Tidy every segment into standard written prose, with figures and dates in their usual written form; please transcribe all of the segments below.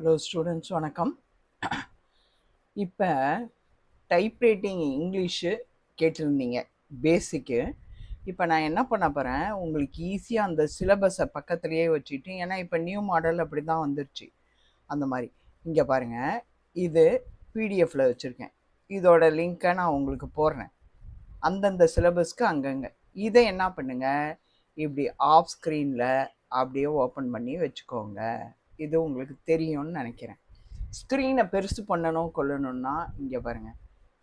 Hello students, வணக்கம். இப்போ typewriting English கேட்டிருந்தீங்க, பேசிக்கு. இப்போ நான் என்ன பண்ண போகிறேன், உங்களுக்கு ஈஸியாக அந்த சிலபஸை பக்கத்துலேயே வச்சுட்டு, ஏன்னா இப்போ நியூ மாடல் அப்படி தான் வந்துருச்சு. அந்த மாதிரி இங்கே பாருங்கள், இது பிடிஎஃப்பில் வச்சுருக்கேன். இதோட லிங்க்கை நான் உங்களுக்கு போடுறேன், அந்தந்த சிலபஸ்க்கு அங்கங்கே. இதை என்ன பண்ணுங்கள், இப்படி ஆஃப் ஸ்க்ரீனில் அப்படியே ஓப்பன் பண்ணி வச்சுக்கோங்க. இது உங்களுக்கு தெரியும்னு நினைக்கிறேன். ஸ்க்ரீனை பெருசு பண்ணணும் கொள்ளணும்னா இங்கே பாருங்கள்,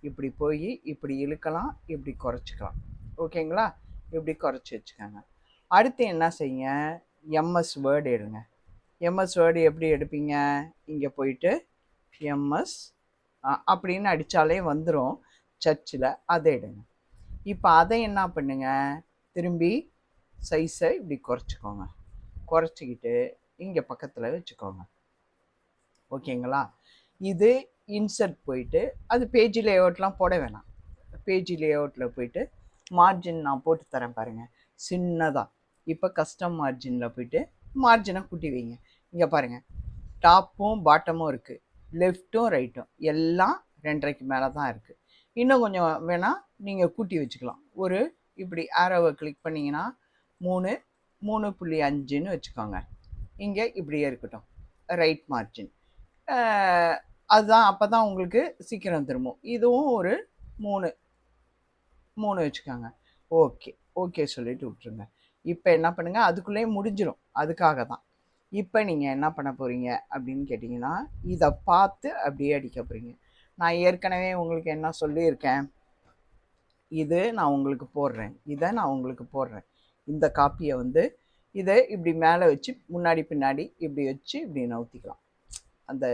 இப்படி போய் இப்படி இழுக்கலாம், இப்படி குறைச்சிக்கலாம். ஓகேங்களா? இப்படி குறைச்சி வச்சுக்கோங்க. அடுத்து என்ன செய்யுங்க, எம்எஸ் வேர்டு எடுங்க. எம்எஸ் வேர்டு எப்படி எடுப்பீங்க, இங்கே போயிட்டு எம்எஸ் அப்படின்னு அடித்தாலே வந்துடும் சர்ச்சில். அதை எடுங்க. இப்போ அதை என்ன பண்ணுங்க, திரும்பி சைஸை இப்படி குறைச்சிக்கோங்க. குறைச்சிக்கிட்டு இங்கே பக்கத்தில் வச்சுக்கோங்க. ஓகேங்களா? இது இன்சர்ட் போயிட்டு, அது பேஜ் லேஅவுட்லாம் போட வேணாம். பேஜ் லேஅவுட்டில் போயிட்டு மார்ஜின் நான் போட்டு தரேன் பாருங்கள், சின்னதாக. இப்போ கஸ்டம் மார்ஜினில் போயிட்டு மார்ஜினை கூட்டி வைங்க. இங்கே பாருங்கள், டாப்பும் பாட்டமும் இருக்குது, லெஃப்ட்டும் ரைட்டும் எல்லாம் 2.5க்கு மேலே தான் இருக்குது. இன்னும் கொஞ்சம் வேணால் நீங்கள் கூட்டி வச்சுக்கலாம். ஒரு இப்படி ஆரோவை கிளிக் பண்ணிங்கன்னா 3.5ன்னு வச்சுக்கோங்க. இங்கே இப்படியே இருக்கட்டும், ரைட் மார்ஜின். அதுதான், அப்போ தான் உங்களுக்கு சீக்கிரம் திரும்பும். இதுவும் ஒரு 3 வச்சுக்கோங்க. ஓகே ஓகே சொல்லிட்டு விட்டுருங்க. இப்போ என்ன பண்ணுங்கள், அதுக்குள்ளேயே முடிஞ்சிடும், அதுக்காக தான். இப்போ நீங்கள் என்ன பண்ண போகிறீங்க அப்படின்னு கேட்டிங்கன்னா, இதை பார்த்து அப்படியே அடிக்க போகிறீங்க. நான் ஏற்கனவே உங்களுக்கு என்ன சொல்லியிருக்கேன், இது நான் உங்களுக்கு போடுறேன், இதை நான் உங்களுக்கு போடுறேன். இந்த காப்பியை வந்து இதை இப்படி மேலே வச்சு முன்னாடி பின்னாடி இப்படி வச்சு இப்படி நவுத்திக்கலாம். அந்த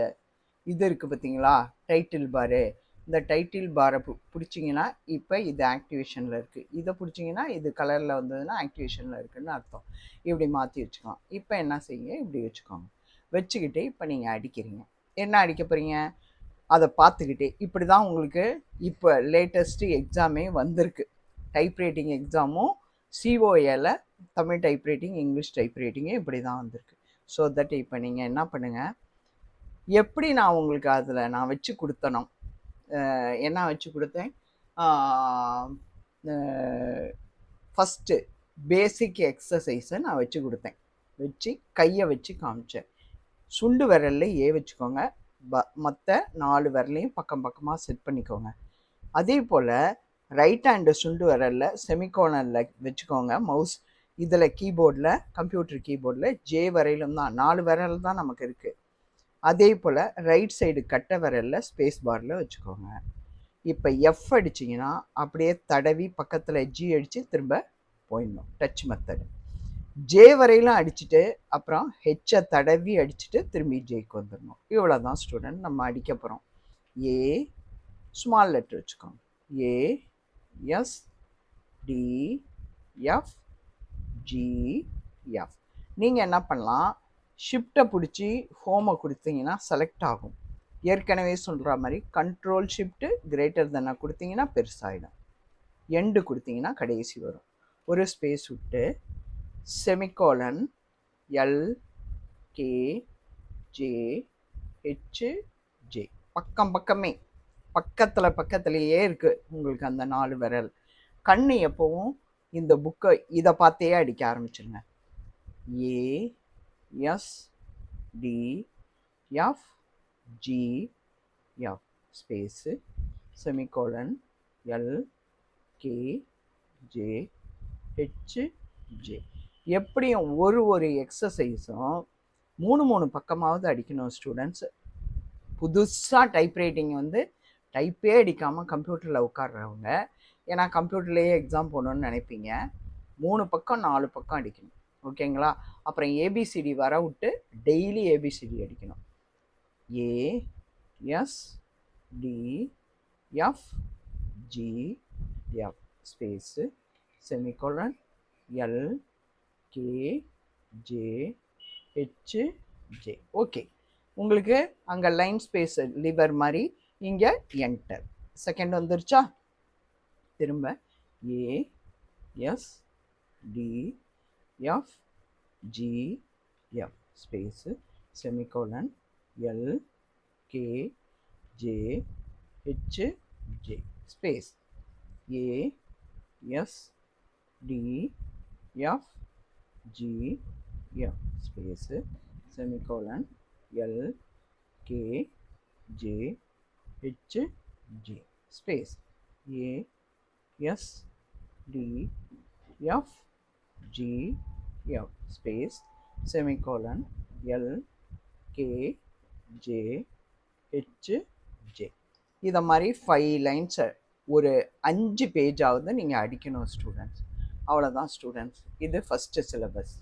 இது இருக்குது பார்த்தீங்களா, டைட்டில் பாரு. இந்த டைட்டில் பாரை பிடிச்சிங்கன்னா இப்போ இது ஆக்டிவேஷனில் இருக்குது, இதை பிடிச்சிங்கன்னா இது கலரில் வந்ததுன்னா ஆக்டிவேஷனில் இருக்குதுன்னு அர்த்தம். இப்படி மாற்றி வச்சுக்கலாம். இப்போ என்ன செய்யுங்க, இப்படி வச்சுக்கோங்க. வச்சுக்கிட்டு இப்போ நீங்கள் அடிக்கிறீங்க. என்ன அடிக்க போகிறீங்க அதை பார்த்துக்கிட்டே. இப்படி தான் உங்களுக்கு இப்போ லேட்டஸ்ட்டு எக்ஸாமே வந்திருக்கு. டைப்ரைட்டிங் எக்ஸாமும் சிஓஏல தமிழ் டைப்ரைட்டிங், இங்கிலீஷ் டைப்ரைட்டிங்கே இப்படி தான் வந்திருக்கு. ஸோ தட் இப்போ நீங்கள் என்ன பண்ணுங்கள், எப்படி நான் உங்களுக்கு அதில் நான் வச்சு கொடுத்தனோ, என்ன வச்சு கொடுத்தேன், ஃபஸ்ட்டு பேசிக் எக்ஸசைஸை நான் வச்சு கொடுத்தேன். வச்சு கையை வச்சு காமிச்சேன். சுண்டு விரலில் ஏ வச்சுக்கோங்க, மற்ற 4 விரலையும் பக்கம் பக்கமாக செட் பண்ணிக்கோங்க. அதே போல் ரைட் ஹேண்டு சுண்டு விரலில் செமிகோலனில் வச்சுக்கோங்க. மவுஸ் இதில் கீபோர்டில், கம்ப்யூட்டர் கீபோர்டில் ஜே வரையிலும் தான், 4 விரல் தான் நமக்கு இருக்குது. அதே போல் ரைட் சைடு கட்டை விரலில் ஸ்பேஸ் பாரில் வச்சுக்கோங்க. இப்போ எஃப் அடிச்சிங்கன்னா அப்படியே தடவி பக்கத்தில் ஜி அடித்து திரும்ப போயிடணும், டச் மெத்தடு. ஜே வரையிலும் அடிச்சுட்டு அப்புறம் ஹெச்சை தடவி அடிச்சுட்டு திரும்பி ஜேக்கு வந்துடணும். இவ்வளோ தான் ஸ்டூடெண்ட் நம்ம அடிக்க போகிறோம். ஏ ஸ்மால் லெட்டர் வச்சுக்கோங்க, A S D F G F. நீங்கள் என்ன பண்ணலாம், ஷிஃப்ட்டை பிடிச்சி ஹோமை கொடுத்தீங்கன்னா செலக்ட் ஆகும். ஏற்கனவே சொல்கிற மாதிரி கண்ட்ரோல் ஷிஃப்ட்டு கிரேட்டர் தென்னை கொடுத்தீங்கன்னா பெருசாகிடும், எண்டு கொடுத்தீங்கன்னா கடைசி வரும். ஒரு ஸ்பேஸ் விட்டு semicolon L K J H J, பக்கம் பக்கமே பக்கத்துலேயே இருக்குது உங்களுக்கு அந்த 4 விரல். கண் எப்போவும் இந்த புக்கை இதை பார்த்தே அடிக்க ஆரம்பிச்சுருங்க. A S D F G F space semicolon L K J H J. எப்படியும் ஒரு எக்ஸசைஸும் 3 பக்கமாவது அடிக்கணும் ஸ்டூடெண்ட்ஸ். புதுசாக டைப்ரைட்டிங் வந்து டைப்பே அடிக்காமல் கம்ப்யூட்டரில் உட்கார்றவங்க, ஏன்னா கம்ப்யூட்டர்லேயே எக்ஸாம் போகணுன்னு நினைப்பீங்க, 3 பக்கம் 4 பக்கம் அடிக்கணும். ஓகேங்களா? அப்புறம் ஏபிசிடி வர விட்டு டெய்லி ஏபிசிடி அடிக்கணும். A S D F G F space semicolon L K J H J. Okay, உங்களுக்கு அங்கே லைன் ஸ்பேஸ் லிவர் மாதிரி இங்கே என்டர் செகண்ட் வந்துருச்சா? திரும்ப A S D F G F space semicolon L K J H J space A S D F G F space semicolon L K J H J space A S D F G F space semicolon L K J H J. இதை மாதிரி 5 லைன்ஸை ஒரு 5 பேஜாவது நீங்கள் அடிக்கணும் students. அவ்வளோதான் students, இது first syllabus.